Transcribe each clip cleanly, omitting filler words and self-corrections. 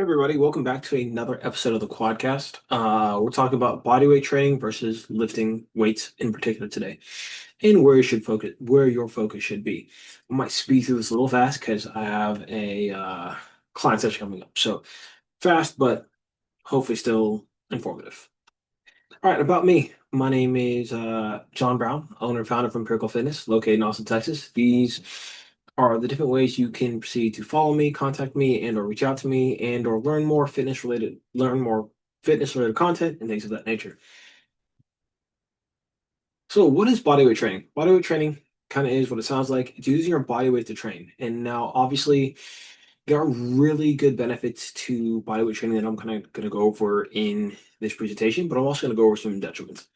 Hey everybody, welcome back to another episode of the Quadcast. We're talking about bodyweight training versus lifting weights in particular today, and where you should focus, where your focus should be. I might speed through this a little fast because I have a client session coming up. So fast, but hopefully still informative. All right, about me. My name is John Brown, owner and founder of Empirical Fitness, located in Austin, Texas. These are the different ways you can proceed to follow me, contact me, and or reach out to me, and or learn more fitness related content and things of that nature. So, what is bodyweight training? Bodyweight training kind of is what it sounds like. It's using your body weight to train. And now, obviously, there are really good benefits to bodyweight training that I'm kind of going to go over in this presentation, but I'm also going to go over some detriments.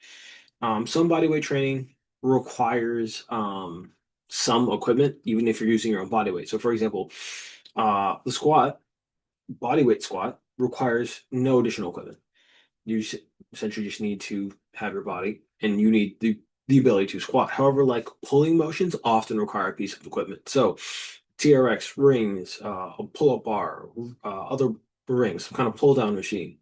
Some bodyweight training requires some equipment, even if you're using your own body weight. So, for example, the bodyweight squat, requires no additional equipment. You essentially just need to have your body, and you need the ability to squat. However, like pulling motions often require a piece of equipment. So, TRX rings, a pull-up bar, other rings, some kind of pull-down machine.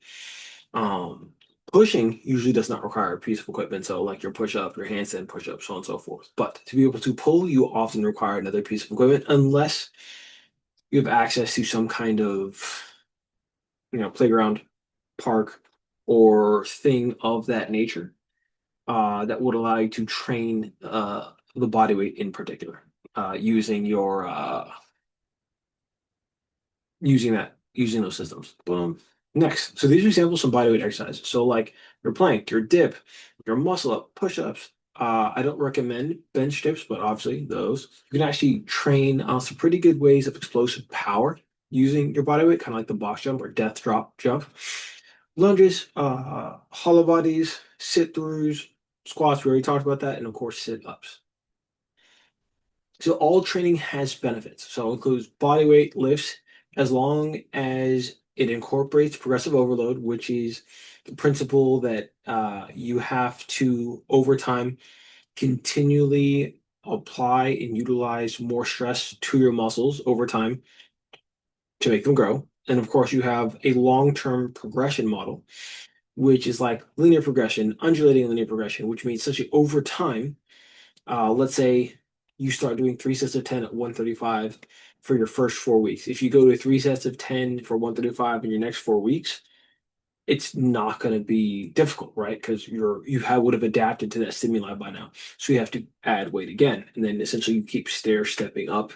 Um, Pushing usually does not require a piece of equipment, so like your push-up, your handstand push-up, so on and so forth. But to be able to pull, you often require another piece of equipment unless you have access to some kind of, playground, park, or thing of that nature that would allow you to train the body weight in particular, using your using those systems. Boom. Next, so these are examples of bodyweight exercises. So like your plank, your dip, your muscle up, push-ups. I don't recommend bench dips, but obviously those. You can actually train some pretty good ways of explosive power using your body weight, kind of like the box jump or death drop jump. Lunges, hollow bodies, sit-throughs, squats, we already talked about that, and of course sit-ups. So all training has benefits. So it includes body weight lifts as long as it incorporates progressive overload, which is the principle that you have to over time continually apply and utilize more stress to your muscles over time to make them grow. And of course, you have a long-term progression model, which is like linear progression, undulating linear progression, which means essentially over time, let's say you start doing 3 sets of 10 at 135 for your first 4 weeks. If you go to 3 sets of 10 for 135 in your next 4 weeks, it's not going to be difficult, right? Because would have adapted to that stimuli by now. So you have to add weight again, and then essentially you keep stair stepping up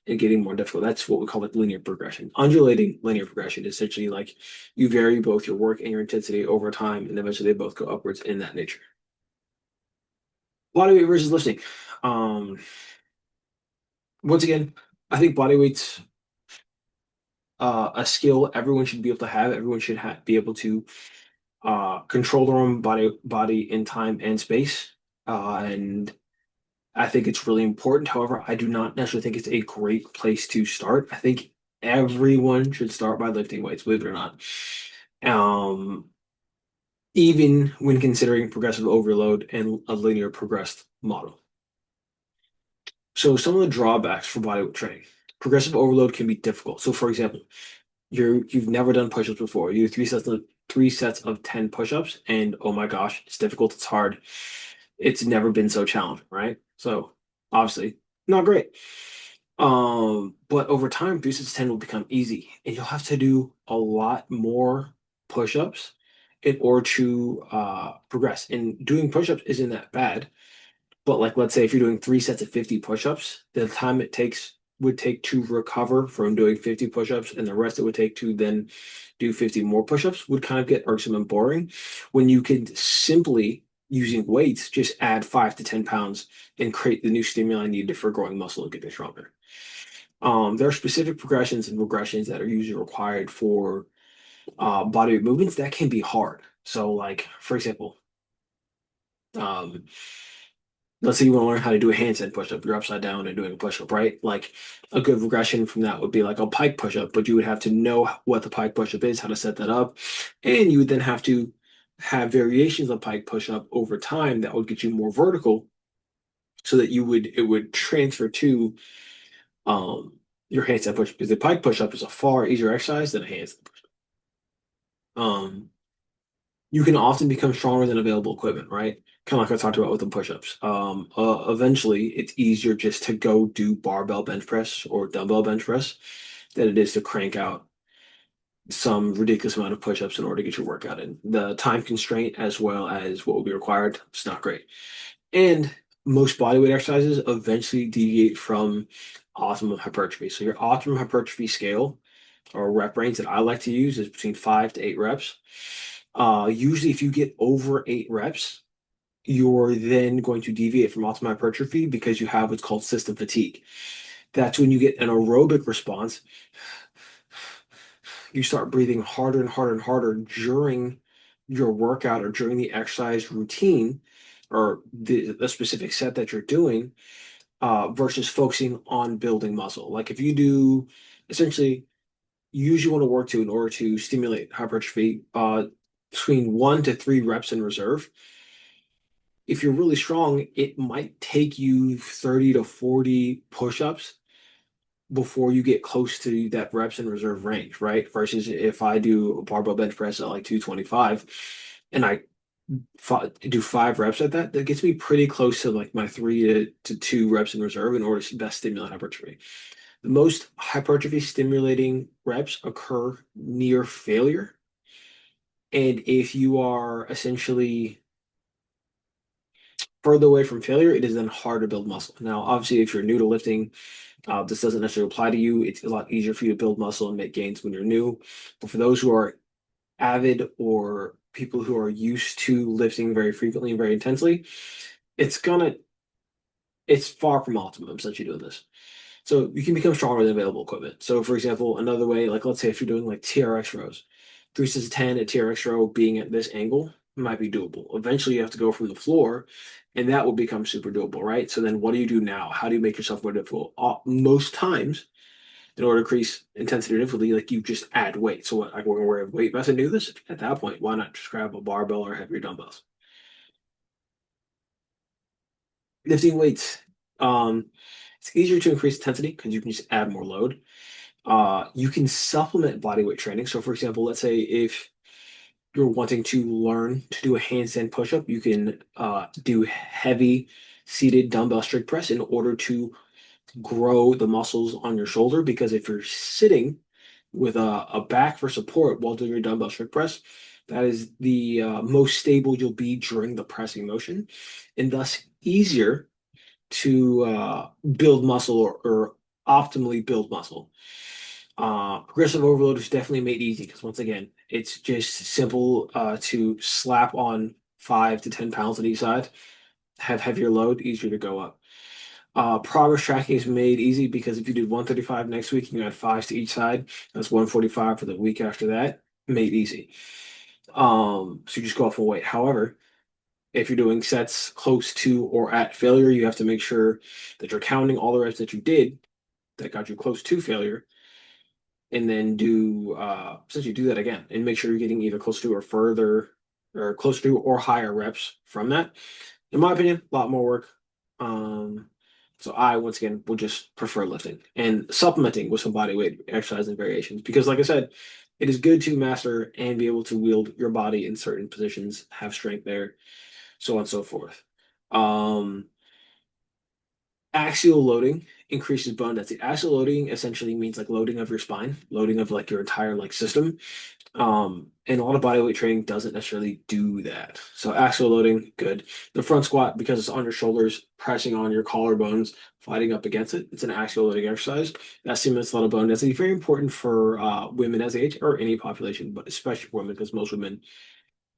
and getting more difficult. That's what we call like linear progression. Undulating linear progression is essentially like you vary both your work and your intensity over time, and eventually they both go upwards in that nature. Body weight versus lifting. Um, Once again, I think body weight's a skill everyone should be able to have. Everyone should be able to control their own body in time and space. And I think it's really important. However, I do not necessarily think it's a great place to start. I think everyone should start by lifting weights, believe it or not. Um, Even when considering progressive overload and a linear progressed model. So some of the drawbacks for bodyweight training. Progressive overload can be difficult. So for example, you've never done push-ups before. You do 3 sets of 10 push-ups, and oh my gosh, it's difficult, it's hard. It's never been so challenging, right? So obviously not great. But over time, 3 sets of 10 will become easy, and you'll have to do a lot more push-ups in order to progress. And doing push-ups isn't that bad. But like, let's say if you're doing 3 sets of 50 push-ups, the time it takes would take to recover from doing 50 push-ups and the rest it would take to then do 50 more push-ups would kind of get irksome and boring when you could simply using weights just add 5 to 10 pounds and create the new stimuli needed for growing muscle and getting stronger. There are specific progressions and regressions that are usually required for body weight movements that can be hard. So like, for example, um, let's say you want to learn how to do a handstand push-up. You're upside down and doing a push-up, right? Like a good regression from that would be like a pike push-up, but you would have to know what the pike push-up is, how to set that up, and you would then have to have variations of pike push-up over time that would get you more vertical, so that it would transfer to um your handstand push-up because the pike push-up is a far easier exercise than a handstand. Um, you can often become stronger than available equipment, right? Kind of like I talked about with the push-ups. Eventually, it's easier just to go do barbell bench press or dumbbell bench press than it is to crank out some ridiculous amount of push-ups in order to get your workout in. The time constraint as well as what will be required, it's not great. And most bodyweight exercises eventually deviate from optimum hypertrophy. So your optimum hypertrophy scale or rep range that I like to use is between 5 to 8 reps. Usually, if you get over 8 reps, you're then going to deviate from optimal hypertrophy because you have what's called system fatigue. That's when you get an aerobic response. You start breathing harder and harder and harder during your workout or during the exercise routine or the specific set that you're doing versus focusing on building muscle. Like if you do essentially, you usually want to work to in order to stimulate hypertrophy between 1 to 3 reps in reserve. If you're really strong, it might take you 30 to 40 push-ups before you get close to that reps in reserve range, right? Versus if I do a barbell bench press at like 225 and I do 5 reps at that, that gets me pretty close to like my 3 to 2 reps in reserve in order to best stimulate hypertrophy. The most hypertrophy stimulating reps occur near failure. And if you are essentially further away from failure, it is then hard to build muscle. Now, obviously, if you're new to lifting, this doesn't necessarily apply to you. It's a lot easier for you to build muscle and make gains when you're new. But for those who are avid or people who are used to lifting very frequently and very intensely, it's gonna it's far from optimum since you're doing this. So you can become stronger than available equipment. So for example, another way, like let's say if you're doing like TRX rows, 3 sets of 10 at TRX row being at this angle might be doable. Eventually you have to go from the floor and that will become super doable, right? So then what do you do now? How do you make yourself more difficult? Most times, in order to increase intensity or difficulty, like you just add weight. So what, like we're gonna wear a weight vest and do this? At that point, why not just grab a barbell or heavier dumbbells? Lifting weights. Um, it's easier to increase intensity because you can just add more load. You can supplement body weight training. So, for example, let's say if you're wanting to learn to do a handstand push-up, you can do heavy seated dumbbell strict press in order to grow the muscles on your shoulder. Because if you're sitting with a back for support while doing your dumbbell strict press, that is the most stable you'll be during the pressing motion, and thus easier to build muscle or optimally build muscle. Progressive overload is definitely made easy because once again, it's just simple to slap on 5 to 10 pounds on each side, have heavier load, easier to go up. Progress tracking is made easy because if you do 135 next week and you add fives to each side, that's 145 for the week after that, made easy. So you just go off of weight. However, if you're doing sets close to or at failure, you have to make sure that you're counting all the reps that you did that got you close to failure, and then do essentially do that again and make sure you're getting either close to or further or close to or higher reps from that. In my opinion, a lot more work. Um, so I once again will just prefer lifting and supplementing with some body weight exercise and variations because, like I said, it is good to master and be able to wield your body in certain positions, have strength there, so on and so forth. Um, Axial loading increases bone density. Axial loading essentially means like loading of your spine, loading of like your entire like system. And a lot of bodyweight training doesn't necessarily do that. So axial loading, good. The front squat, because it's on your shoulders, pressing on your collarbones, fighting up against it. It's an axial loading exercise. That stimulates a lot of bone density. Very important for women as age or any population, but especially for women because most women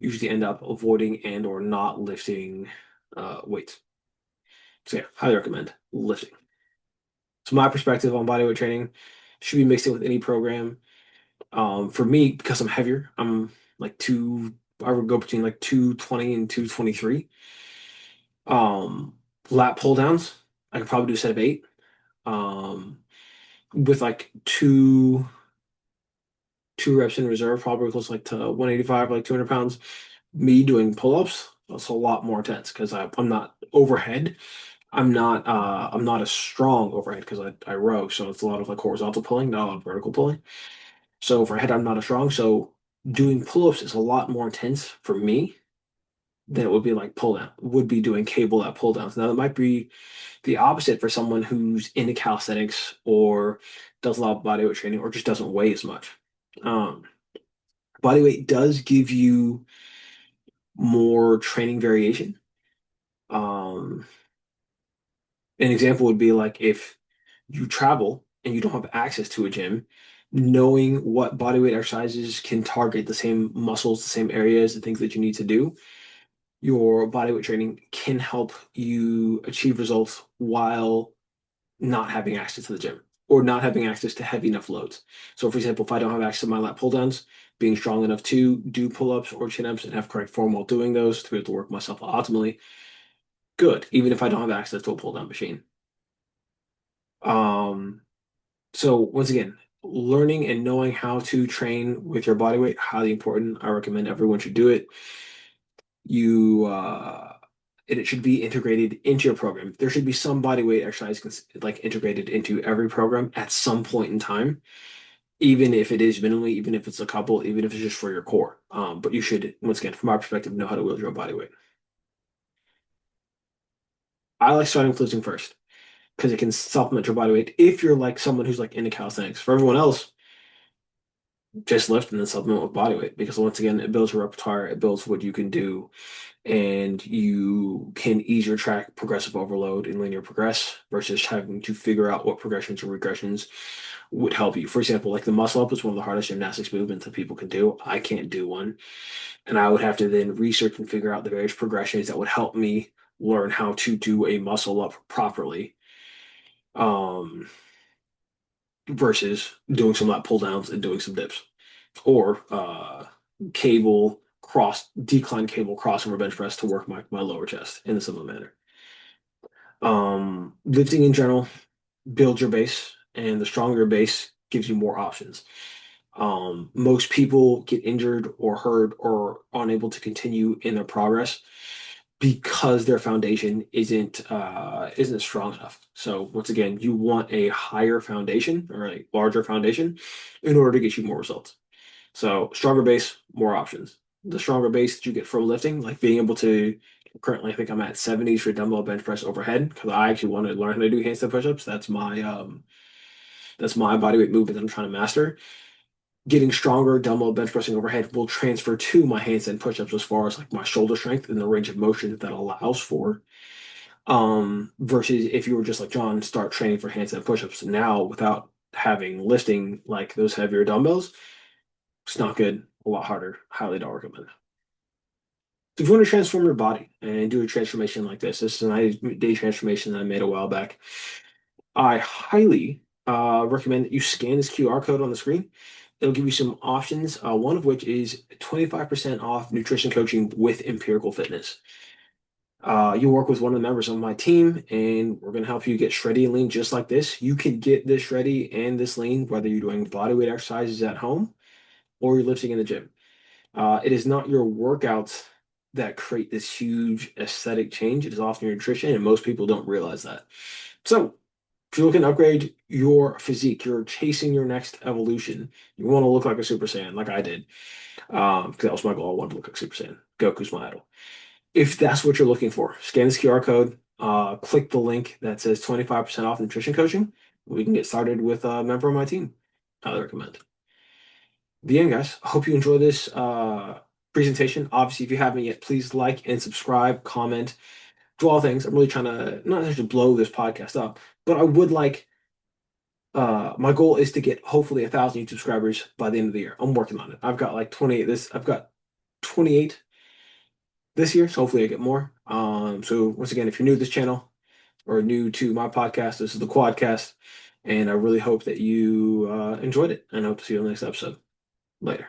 usually end up avoiding and or not lifting weights. So yeah, highly recommend lifting. So my perspective on bodyweight training should be mixed in with any program. For me, because I'm heavier, I'm like I would go between like 220 and 223. Um, Lat pull downs, I could probably do a set of 8. Um, with like two reps in reserve, probably close like to 185, like 200 pounds. Me doing pull-ups, that's a lot more intense because I'm not overhead. I'm not as strong overhead because I row, so it's a lot of like horizontal pulling, not a lot of vertical pulling. So overhead, I'm not as strong. So Doing pull-ups is a lot more intense for me than it would be like pull down, would be doing cable at pull downs. Now, it might be the opposite for someone who's into calisthenics or does a lot of bodyweight training or just doesn't weigh as much. Um, Bodyweight does give you more training variation. Um, an example would be like if you travel and you don't have access to a gym, knowing what bodyweight exercises can target the same muscles, the same areas, the things that you need to do, your bodyweight training can help you achieve results while not having access to the gym or not having access to heavy enough loads. So, for example, if I don't have access to my lat pull downs, being strong enough to do pull ups or chin ups and have correct form while doing those to be able to work myself optimally, good, even if I don't have access to a pull down machine. Um, so, once again, learning and knowing how to train with your body weight, highly important. I recommend everyone should do it. You, and it should be integrated into your program. There should be some body weight exercise like integrated into every program at some point in time, even if it is minimally, even if it's a couple, even if it's just for your core. But you should, once again, from my perspective, know how to wield your own body weight. I like starting with lifting first because it can supplement your body weight if you're like someone who's like into calisthenics. For everyone else, just lift and then supplement with body weight because once again, it builds your repertoire, it builds what you can do, and you can ease your track progressive overload and linear progress versus having to figure out what progressions or regressions would help you. For example, like the muscle up is one of the hardest gymnastics movements that people can do. I can't do one. And I would have to then research and figure out the various progressions that would help me learn how to do a muscle up properly. Um, Versus doing some lat pull downs and doing some dips or cable cross decline cable crossover bench press to work my lower chest in a similar manner. Lifting in general builds your base, and the stronger your base gives you more options. Most people get injured or hurt or unable to continue in their progress because their foundation isn't strong enough. So once again, you want a higher foundation or a larger foundation in order to get you more results. So stronger base, more options. The stronger base that you get from lifting, like being able to currently I think I'm at 70s for dumbbell bench press overhead because I actually want to learn how to do handstand push-ups. That's my body weight movement that I'm trying to master. Getting stronger dumbbell bench pressing overhead will transfer to my handstand push-ups as far as like my shoulder strength and the range of motion that that allows for. Versus if you were just like John, start training for handstand push-ups now without having lifting like those heavier dumbbells, it's not good. A lot harder. Highly don't recommend. So if you want to transform your body and do a transformation like this is a 90-day transformation that I made a while back. I highly recommend that you scan this QR code on the screen. It'll give you some options, one of which is 25% off nutrition coaching with Empirical Fitness. You work with one of the members of my team, and we're going to help you get shreddy and lean just like this. You can get this shreddy and this lean whether you're doing bodyweight exercises at home or you're lifting in the gym. It is not your workouts that create this huge aesthetic change. It is often your nutrition, and most people don't realize that. So, if you're looking to upgrade your physique, you're chasing your next evolution. You want to look like a Super Saiyan, like I did. Because that was my goal. I wanted to look like Super Saiyan. Goku's my idol. If that's what you're looking for, scan this QR code, click the link that says 25% off nutrition coaching. We can get started with a member of my team. I recommend. The end, guys. I hope you enjoy this presentation. Obviously, if you haven't yet, please like and subscribe, comment, do all things. I'm really trying to not necessarily blow this podcast up, but I would like my goal is to get hopefully 1,000 YouTube subscribers by the end of the year. I'm working on it. I've got like 28 this. I've got 28 this year, so hopefully I get more. So once again, if you're new to this channel or new to my podcast, this is the Quadcast, and I really hope that you enjoyed it, and I hope to see you on the next episode. Later.